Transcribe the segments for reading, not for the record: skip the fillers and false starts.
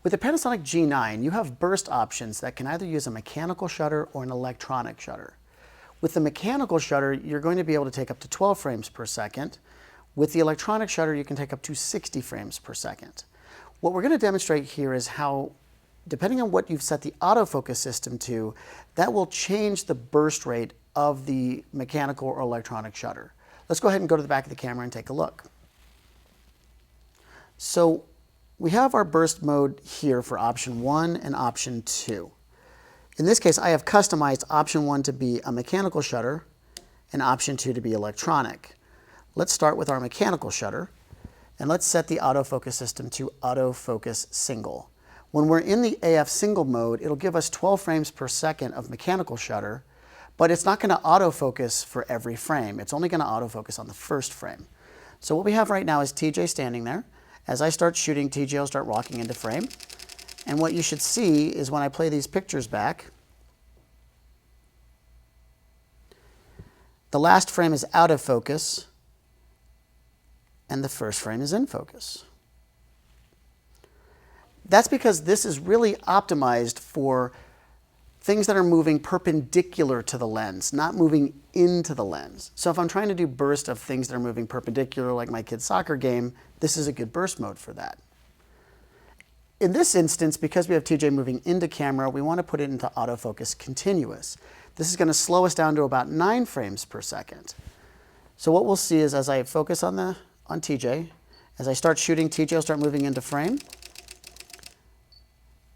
With the Panasonic G9, you have burst options that can either use a mechanical shutter or an electronic shutter. With the mechanical shutter, you're going to be able to take up to 12 frames per second. With the electronic shutter, you can take up to 60 frames per second. What we're going to demonstrate here is how, depending on what you've set the autofocus system to, that will change the burst rate of the mechanical or electronic shutter. Let's go ahead and go to the back of the camera and take a look. So we have our burst mode here for option 1 and option 2. In this case, I have customized option 1 to be a mechanical shutter and option 2 to be electronic. Let's start with our mechanical shutter, and let's set the autofocus system to autofocus single. When we're in the AF single mode, it'll give us 12 frames per second of mechanical shutter, but it's not going to autofocus for every frame. It's only going to autofocus on the first frame. So what we have right now is TJ standing there. As I start shooting, TJ will start walking into frame. And what you should see is when I play these pictures back, the last frame is out of focus, and the first frame is in focus. That's because this is really optimized for things that are moving perpendicular to the lens, not moving into the lens. So if I'm trying to do burst of things that are moving perpendicular, like my kid's soccer game, this is a good burst mode for that. In this instance, because we have TJ moving into camera, we want to put it into autofocus continuous. This is going to slow us down to about 9 frames per second. So what we'll see is as I focus on TJ, as I start shooting, TJ will start moving into frame.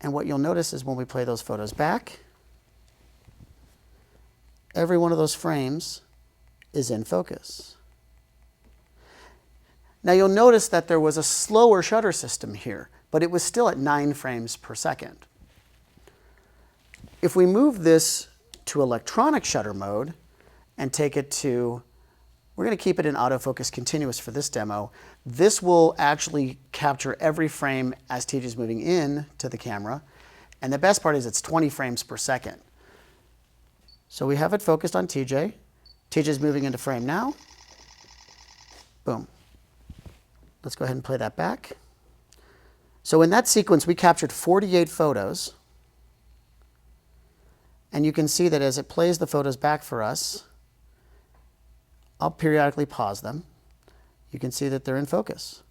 And what you'll notice is when we play those photos back, every one of those frames is in focus. Now you'll notice that there was a slower shutter system here, but it was still at 9 frames per second. If we move this to electronic shutter mode and take it to, we're going to keep it in autofocus continuous for this demo. This will actually capture every frame as TJ is moving in to the camera. And the best part is it's 20 frames per second. So we have it focused on TJ. TJ is moving into frame now. Boom. Let's go ahead and play that back. So in that sequence, we captured 48 photos. And you can see that as it plays the photos back for us, I'll periodically pause them. You can see that they're in focus.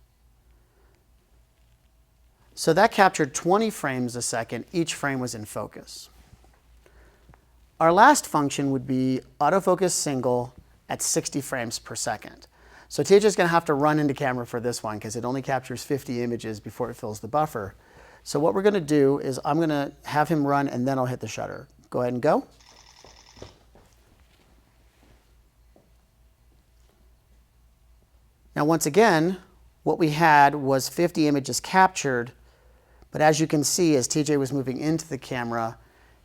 So that captured 20 frames a second. Each frame was in focus. Our last function would be autofocus single at 60 frames per second. So TJ is going to have to run into camera for this one because it only captures 50 images before it fills the buffer. So what we're going to do is I'm going to have him run and then I'll hit the shutter. Go ahead and go. Now once again, what we had was 50 images captured, but as you can see, as TJ was moving into the camera,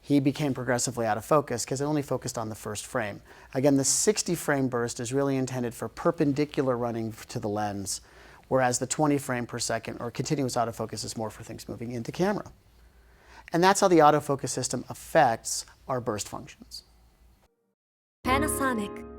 he became progressively out of focus because it only focused on the first frame. Again, the 60 frame burst is really intended for perpendicular running to the lens, whereas the 20 frame per second or continuous autofocus is more for things moving into camera. And that's how the autofocus system affects our burst functions. Panasonic.